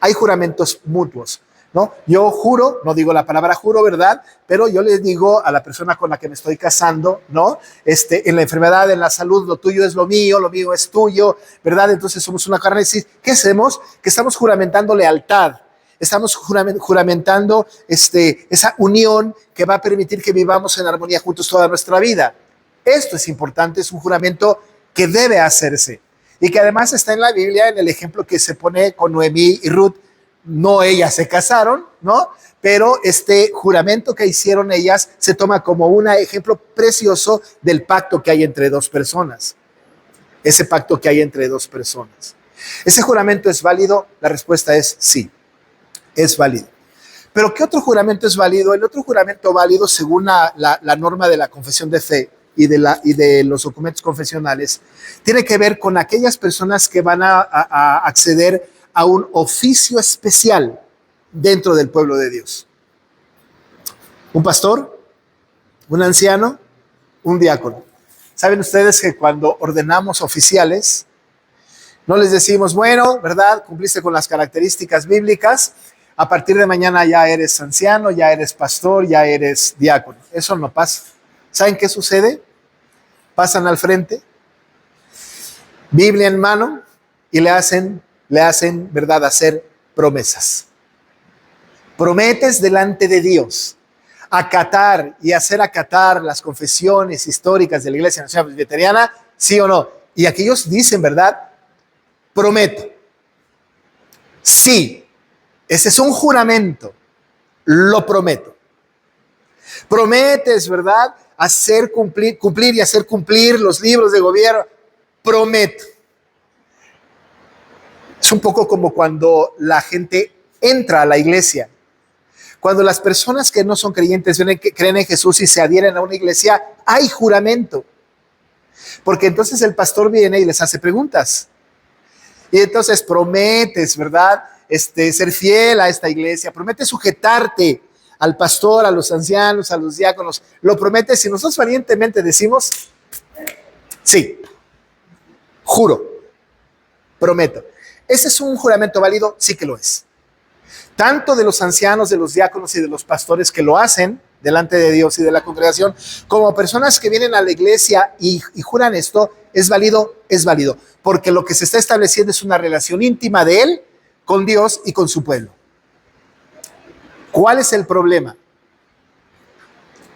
Hay juramentos mutuos, ¿no? Yo juro, no digo la palabra juro, ¿verdad? Pero yo les digo a la persona con la que me estoy casando, ¿no? En la enfermedad, en la salud, lo tuyo es lo mío es tuyo, ¿verdad? Entonces somos una carne. ¿Qué hacemos? Que estamos juramentando lealtad. Estamos juramentando esa unión que va a permitir que vivamos en armonía juntos toda nuestra vida. Esto es importante, es un juramento que debe hacerse y que además está en la Biblia, en el ejemplo que se pone con Noemí y Ruth. No ellas se casaron, ¿no? Pero este juramento que hicieron ellas se toma como un ejemplo precioso del pacto que hay entre dos personas. Ese pacto que hay entre dos personas. ¿Ese juramento es válido? La respuesta es sí, es válido. ¿Pero qué otro juramento es válido? El otro juramento válido, según la norma de la confesión de fe y de los documentos confesionales, tiene que ver con aquellas personas que van a acceder a un oficio especial dentro del pueblo de Dios. Un pastor, un anciano, un diácono. ¿Saben ustedes que cuando ordenamos oficiales, no les decimos, bueno, ¿verdad? Cumpliste con las características bíblicas, a partir de mañana ya eres anciano, ya eres pastor, ya eres diácono? Eso no pasa. ¿Saben qué sucede? Pasan al frente, Biblia en mano, y le hacen, ¿verdad?, hacer promesas. Prometes delante de Dios acatar y hacer acatar las confesiones históricas de la Iglesia Nacional Presbiteriana, ¿sí o no? Y aquellos dicen, ¿verdad? Prometo. Sí, ese es un juramento. Lo prometo. Prometes, ¿verdad? Cumplir y hacer cumplir los libros de gobierno. Prometo. Es un poco como cuando la gente entra a la iglesia. Cuando las personas que no son creyentes creen en Jesús y se adhieren a una iglesia, hay juramento. Porque entonces el pastor viene y les hace preguntas. Y entonces prometes, ¿verdad? Ser fiel a esta iglesia. Prometes sujetarte al pastor, a los ancianos, a los diáconos. Lo prometes y nosotros valientemente decimos, sí, juro, prometo. ¿Ese es un juramento válido? Sí que lo es. Tanto de los ancianos, de los diáconos y de los pastores que lo hacen delante de Dios y de la congregación, como personas que vienen a la iglesia y juran esto, es válido, porque lo que se está estableciendo es una relación íntima de Él con Dios y con su pueblo. ¿Cuál es el problema?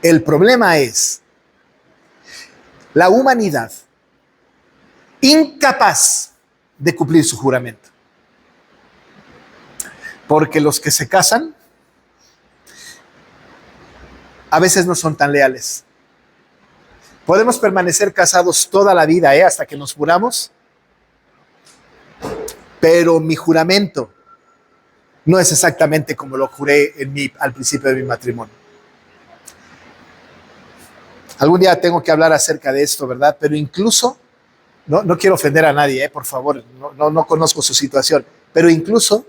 El problema es la humanidad incapaz de cumplir su juramento. Porque los que se casan a veces no son tan leales. Podemos permanecer casados toda la vida, hasta que nos juramos, pero mi juramento no es exactamente como lo juré al principio de mi matrimonio. Algún día tengo que hablar acerca de esto, ¿verdad? Pero incluso, no quiero ofender a nadie, por favor, no conozco su situación, pero incluso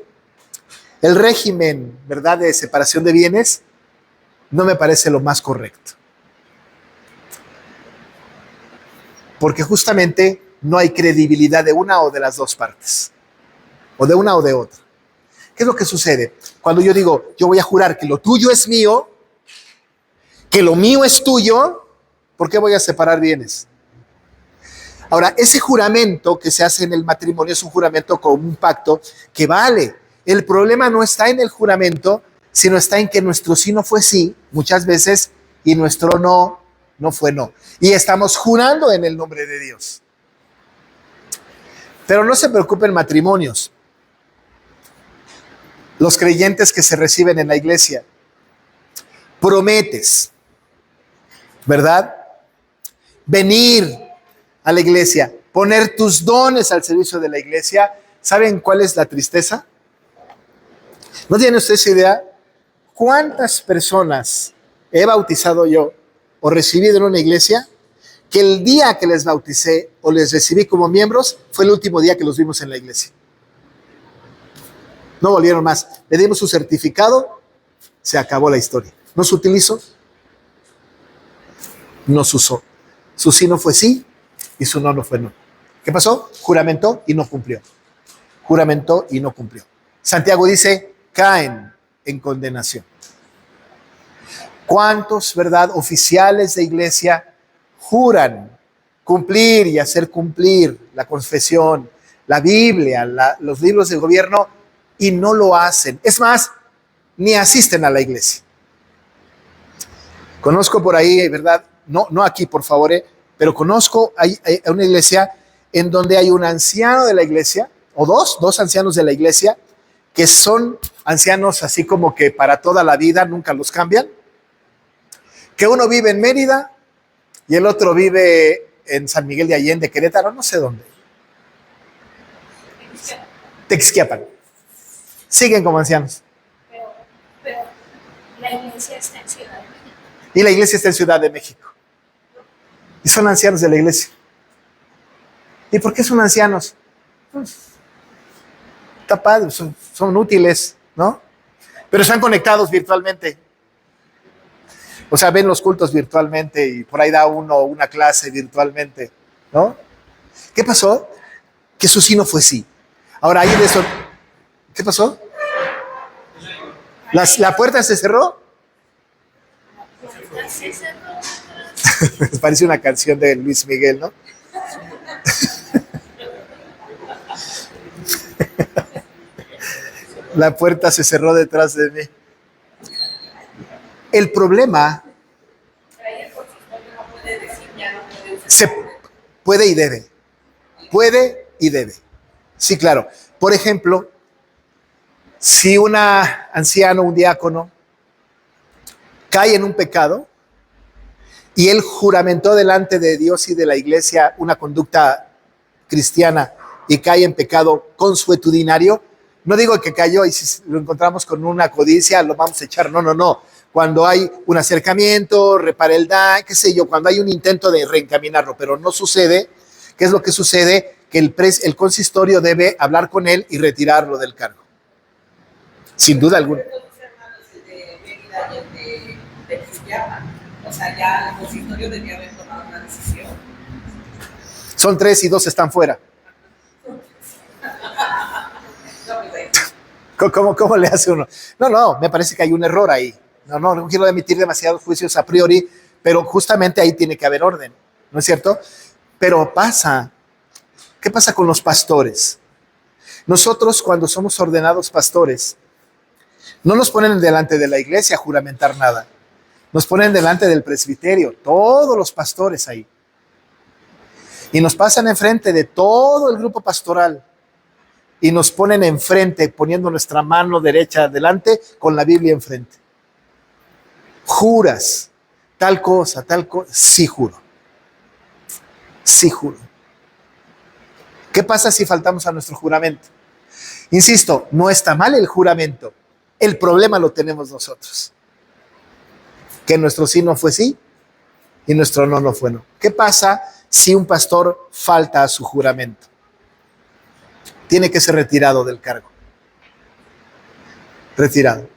el régimen, ¿verdad?, de separación de bienes no me parece lo más correcto. Porque justamente no hay credibilidad de una o de las dos partes, o de una o de otra. ¿Qué es lo que sucede? Cuando yo digo, yo voy a jurar que lo tuyo es mío, que lo mío es tuyo, ¿por qué voy a separar bienes? Ahora, ese juramento que se hace en el matrimonio es un juramento con un pacto que vale. El problema no está en el juramento, sino está en que nuestro sí no fue sí, muchas veces, y nuestro no fue no. Y estamos jurando en el nombre de Dios. Pero no se preocupen, matrimonios. Los creyentes que se reciben en la iglesia, prometes, ¿verdad? Venir a la iglesia, poner tus dones al servicio de la iglesia. ¿Saben cuál es la tristeza? ¿No tienen ustedes idea cuántas personas he bautizado yo o recibido en una iglesia que el día que les bauticé o les recibí como miembros fue el último día que los vimos en la iglesia? No volvieron más. Le dimos su certificado, se acabó la historia. ¿No se utilizó? No se usó. Su sí no fue sí y su no fue no. ¿Qué pasó? Juramentó y no cumplió. Juramentó y no cumplió. Santiago dice, caen en condenación. ¿Cuántos, verdad, oficiales de iglesia juran cumplir y hacer cumplir la confesión, la Biblia, los libros de gobierno y no lo hacen? Es más, ni asisten a la iglesia. Conozco por ahí, ¿verdad? No aquí, por favor, pero conozco hay una iglesia en donde hay un anciano de la iglesia, o dos ancianos de la iglesia, que son ancianos así como que para toda la vida, nunca los cambian, que uno vive en Mérida y el otro vive en San Miguel de Allende, Querétaro, no sé dónde. Texquiapan. Siguen como ancianos. Pero la iglesia está en Ciudad de México. Y la iglesia está en Ciudad de México. Y son ancianos de la iglesia. ¿Y por qué son ancianos? Pues, está padre, son útiles, ¿no? Pero están conectados virtualmente. O sea, ven los cultos virtualmente y por ahí da uno una clase virtualmente, ¿no? ¿Qué pasó? Que su sí no fue sí. Ahora, ahí de eso, ¿qué pasó? ¿La puerta se cerró? Parece una canción de Luis Miguel, ¿no? La puerta se cerró detrás de mí. El problema se puede y debe. Puede y debe. Sí, claro. Por ejemplo, si un anciano, un diácono, cae en un pecado y él juramentó delante de Dios y de la iglesia una conducta cristiana y cae en pecado consuetudinario, no digo que cayó y si lo encontramos con una codicia lo vamos a echar, no, no, no. Cuando hay un acercamiento, repara el daño, qué sé yo, cuando hay un intento de reencaminarlo, pero no sucede, ¿qué es lo que sucede? Que el consistorio debe hablar con él y retirarlo del cargo. Sin duda alguna. Los hermanos de Mérida y el de Cristiana, o sea, ya el consistorio debía haber tomado una decisión. Son 3 y 2 están fuera. ¿Cómo le hace uno? No, me parece que hay un error ahí. No quiero emitir demasiados juicios a priori, pero justamente ahí tiene que haber orden, ¿no es cierto? Pero ¿qué pasa con los pastores? Nosotros cuando somos ordenados pastores, no nos ponen delante de la iglesia a juramentar nada. Nos ponen delante del presbiterio, todos los pastores ahí. Y nos pasan enfrente de todo el grupo pastoral. Y nos ponen enfrente, poniendo nuestra mano derecha adelante con la Biblia enfrente. Juras tal cosa. Sí juro. Sí juro. ¿Qué pasa si faltamos a nuestro juramento? Insisto, no está mal el juramento. El problema lo tenemos nosotros. Que nuestro sí no fue sí y nuestro no fue no. ¿Qué pasa si un pastor falta a su juramento? Tiene que ser retirado del cargo. Retirado.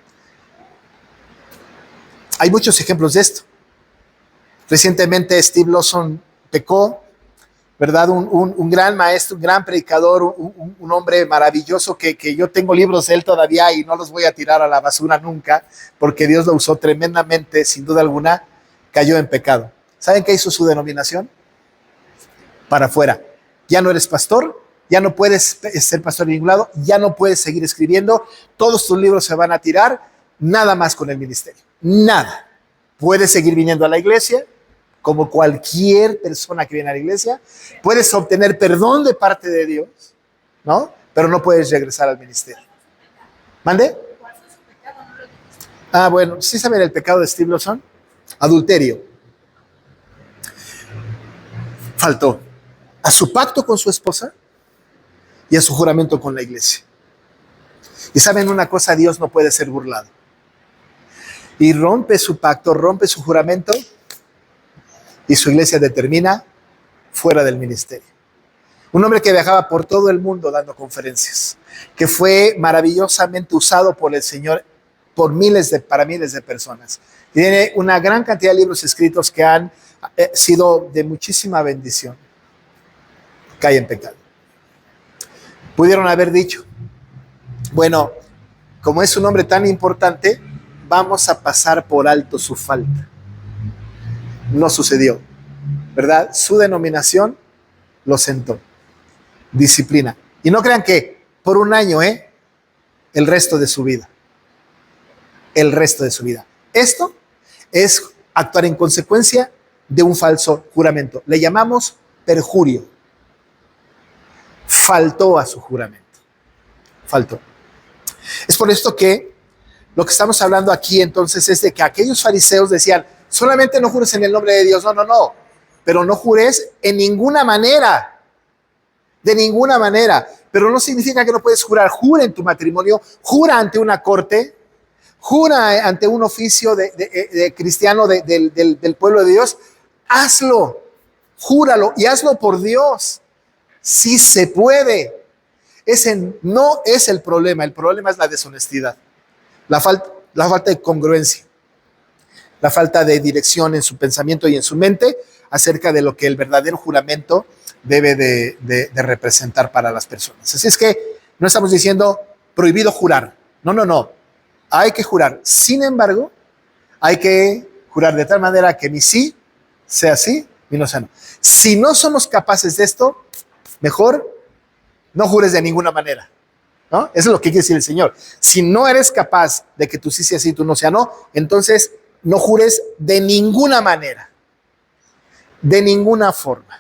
Hay muchos ejemplos de esto. Recientemente Steve Lawson pecó, ¿verdad? Un gran maestro, un gran predicador, un hombre maravilloso que yo tengo libros de él todavía y no los voy a tirar a la basura nunca, porque Dios lo usó tremendamente, sin duda alguna, cayó en pecado. ¿Saben qué hizo su denominación? Para afuera. Ya no eres pastor, ya no puedes ser pastor en ningún lado, ya no puedes seguir escribiendo, todos tus libros se van a tirar, nada más con el ministerio, nada. Puedes seguir viniendo a la iglesia, como cualquier persona que viene a la iglesia, puedes obtener perdón de parte de Dios, ¿no? Pero no puedes regresar al ministerio. ¿Mande? Bueno, ¿sí saben el pecado de Steve Lawson? Adulterio. Faltó a su pacto con su esposa y a su juramento con la iglesia. Y saben una cosa, Dios no puede ser burlado. Y rompe su pacto, rompe su juramento y su iglesia determina fuera del ministerio. Un hombre que viajaba por todo el mundo dando conferencias, que fue maravillosamente usado por el Señor para miles de personas. Tiene una gran cantidad de libros escritos que han sido de muchísima bendición. Cae en pecado. Pudieron haber dicho, bueno, como es un hombre tan importante, vamos a pasar por alto su falta. No sucedió, ¿verdad? Su denominación lo sentó. Disciplina. Y no crean que por un año, el resto de su vida. El resto de su vida. Esto es actuar en consecuencia de un falso juramento. Le llamamos perjurio. Faltó a su juramento. Faltó. Es por esto que lo que estamos hablando aquí entonces es de que aquellos fariseos decían, solamente no jures en el nombre de Dios. No. Pero no jures en ninguna manera. De ninguna manera. Pero no significa que no puedes jurar. Jura en tu matrimonio. Jura ante una corte. Jura ante un oficio de cristiano del pueblo de Dios. Hazlo. Júralo y hazlo por Dios. Sí se puede. Ese no es el problema. El problema es la deshonestidad. La falta de congruencia. La falta de dirección en su pensamiento y en su mente acerca de lo que el verdadero juramento debe de representar para las personas. Así es que no estamos diciendo prohibido jurar. No. Hay que jurar. Sin embargo, hay que jurar de tal manera que mi sí sea sí, mi no sea no. Si no somos capaces de esto, mejor no jures de ninguna manera, ¿no? Eso es lo que quiere decir el Señor. Si no eres capaz de que tu sí sea sí, tu no sea no, entonces no jures de ninguna manera, de ninguna forma.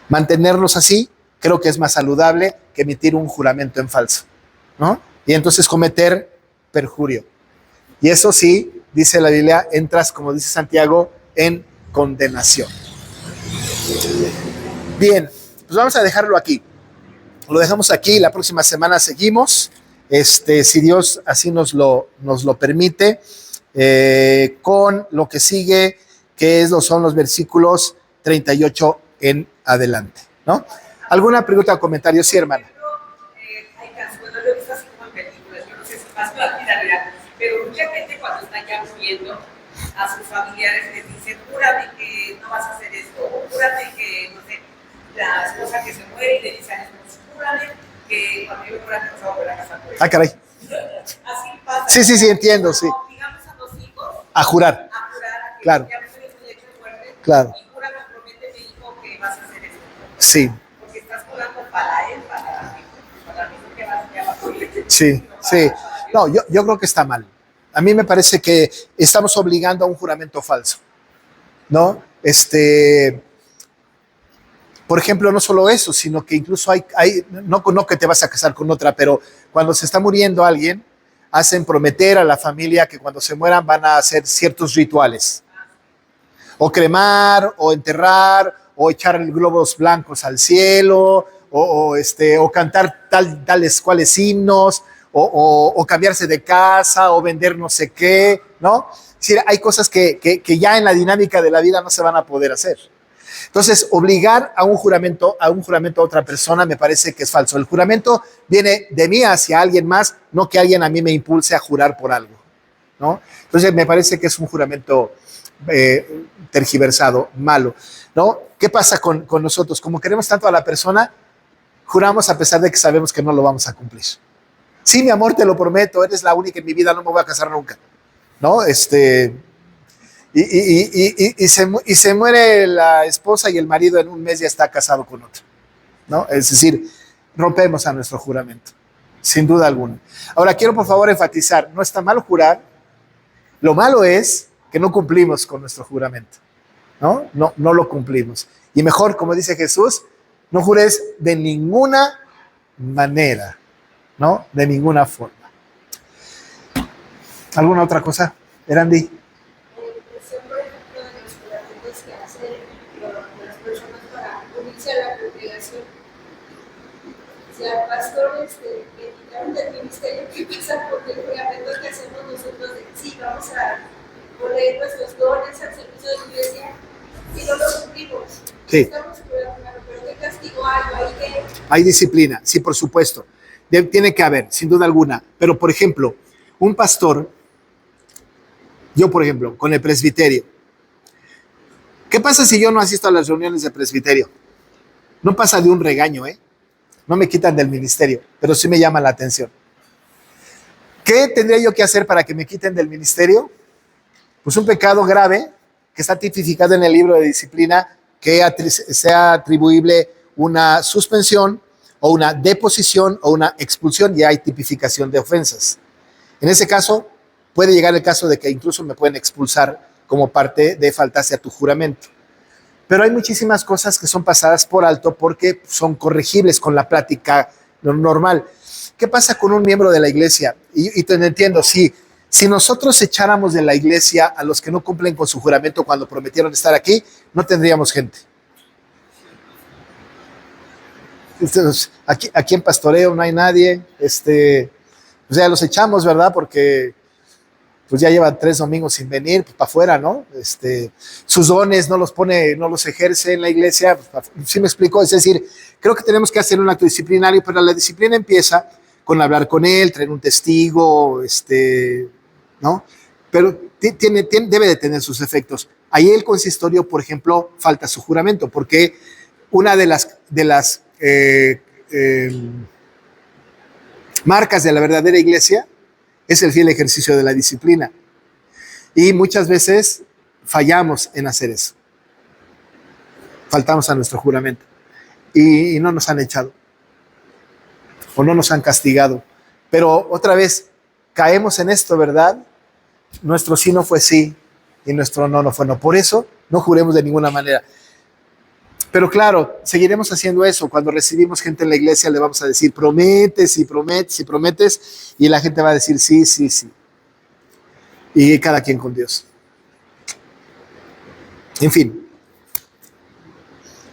Mantenerlos así creo que es más saludable que emitir un juramento en falso, ¿no? Y entonces cometer perjurio. Y eso sí, dice la Biblia, entras, como dice Santiago, en condenación. Bien, pues vamos a dejarlo aquí. Lo dejamos aquí, la próxima semana seguimos, si Dios así nos lo permite, con lo que sigue, que son los versículos 38 en adelante, ¿no? ¿Alguna pregunta o comentario? Sí, hermana. Hay casos, bueno, lo he visto así como en películas, yo no sé si más con la vida real, pero mucha gente cuando están ya muriendo, a sus familiares les dicen, júrame que no vas a hacer esto, o júrame que, no sé, la esposa que se muere y le dice a la esposa, júrame que cuando yo me muera te vas a volver a casar por eso. Ah, caray. Así pasa. Sí, entiendo, sí. Como, digamos a los hijos, A jurar. a que Claro. ya me estoy en un lecho de muerte, Claro. y júrame, prométeme, hijo, que vas a hacer esto. Sí, Porque estás jurando para él, para mí, que vas a morir. sí. No, yo creo que está mal. A mí me parece que estamos obligando a un juramento falso, ¿no? Por ejemplo, no solo eso, sino que incluso hay no que te vas a casar con otra, pero cuando se está muriendo alguien, hacen prometer a la familia que cuando se mueran van a hacer ciertos rituales. O cremar, o enterrar, o echar globos blancos al cielo, o cantar tales cuales himnos, o cambiarse de casa, o vender no sé qué, ¿no? Es decir, hay cosas que ya en la dinámica de la vida no se van a poder hacer. Entonces, obligar a un juramento a otra persona me parece que es falso. El juramento viene de mí hacia alguien más, no que alguien a mí me impulse a jurar por algo, ¿no? Entonces, me parece que es un juramento tergiversado, malo, ¿no? ¿Qué pasa con nosotros? Como queremos tanto a la persona, juramos a pesar de que sabemos que no lo vamos a cumplir. Sí, mi amor, te lo prometo, eres la única en mi vida, no me voy a casar nunca, ¿no? Y se muere la esposa y el marido en un mes ya está casado con otro, ¿no? Es decir, rompemos a nuestro juramento, sin duda alguna. Ahora, quiero por favor enfatizar, no está mal jurar, lo malo es que no cumplimos con nuestro juramento, ¿no? No lo cumplimos. Y mejor, como dice Jesús, no jures de ninguna manera, ¿no? De ninguna forma. ¿Alguna otra cosa, Erandi? Por ejemplo, de los juramentos que hacen las personas para unirse a la congregación. Si al pastor le quitaron del ministerio, ¿qué pasa? Porque el juramento que hacemos nosotros de sí, vamos a poner nuestros dones al servicio de la iglesia y no lo cumplimos. Sí. Estamos jurando, pero ¿qué castigo hay? Hay disciplina, sí, por supuesto. Tiene que haber, sin duda alguna. Pero, por ejemplo, un pastor, yo, por ejemplo, con el presbiterio, ¿qué pasa si yo no asisto a las reuniones de presbiterio? No pasa de un regaño, ¿eh? No me quitan del ministerio, pero sí me llama la atención. ¿Qué tendría yo que hacer para que me quiten del ministerio? Pues un pecado grave que está tipificado en el libro de disciplina, que sea atribuible una suspensión o una deposición o una expulsión, y hay tipificación de ofensas. En ese caso, puede llegar el caso de que incluso me pueden expulsar como parte de faltarse a tu juramento. Pero hay muchísimas cosas que son pasadas por alto porque son corregibles con la plática normal. ¿Qué pasa con un miembro de la iglesia? Y te entiendo, sí. Si nosotros echáramos de la iglesia a los que no cumplen con su juramento cuando prometieron estar aquí, no tendríamos gente. Entonces, aquí en pastoreo no hay nadie. O sea, los echamos, ¿verdad? Porque pues ya llevan 3 domingos sin venir, pues para afuera, ¿no? Sus dones no los ejerce en la iglesia. ¿Sí me explico? Es decir, creo que tenemos que hacer un acto disciplinario, pero la disciplina empieza con hablar con él, traer un testigo, ¿no? Pero debe de tener sus efectos. Ahí el consistorio, por ejemplo, falta su juramento, porque una de las marcas de la verdadera iglesia es el fiel ejercicio de la disciplina. Y muchas veces fallamos en hacer eso. Faltamos a nuestro juramento. Y no nos han echado. O no nos han castigado. Pero otra vez, caemos en esto, ¿verdad? Nuestro sí no fue sí y nuestro no fue no. Por eso, no juremos de ninguna manera. Pero claro, seguiremos haciendo eso. Cuando recibimos gente en la iglesia le vamos a decir, prometes y prometes y prometes, y la gente va a decir, sí, sí, sí. Y cada quien con Dios. En fin.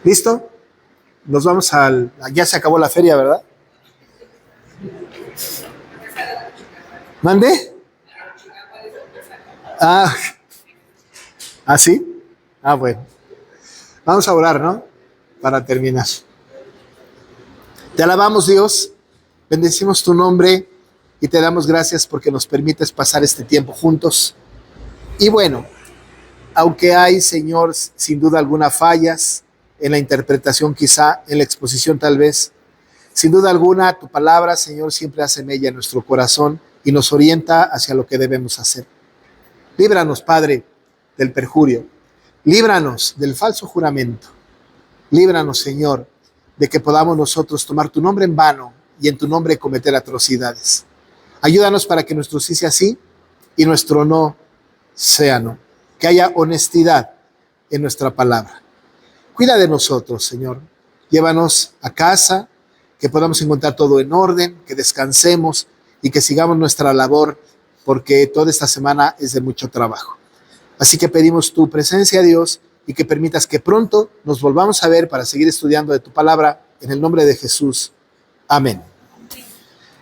¿Listo? Nos vamos al... Ya se acabó la feria, ¿verdad? ¿Mande? Ah, ¿ah, sí? Ah, bueno. Vamos a orar, ¿no? Para terminar. Te alabamos, Dios, bendecimos tu nombre y te damos gracias porque nos permites pasar este tiempo juntos. Y bueno, aunque hay, Señor, sin duda alguna fallas en la interpretación quizá, en la exposición tal vez, sin duda alguna tu palabra, Señor, siempre hace mella en nuestro corazón y nos orienta hacia lo que debemos hacer. Líbranos, Padre, del perjurio. Líbranos del falso juramento. Líbranos, Señor, de que podamos nosotros tomar tu nombre en vano y en tu nombre cometer atrocidades. Ayúdanos para que nuestro sí sea sí y nuestro no sea no. Que haya honestidad en nuestra palabra. Cuida de nosotros, Señor. Llévanos a casa, que podamos encontrar todo en orden, que descansemos y que sigamos nuestra labor, porque toda esta semana es de mucho trabajo. Así que pedimos tu presencia, Dios, y que permitas que pronto nos volvamos a ver para seguir estudiando de tu palabra, en el nombre de Jesús. Amén.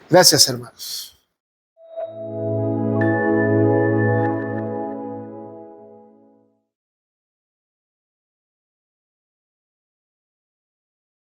Gracias, hermanos.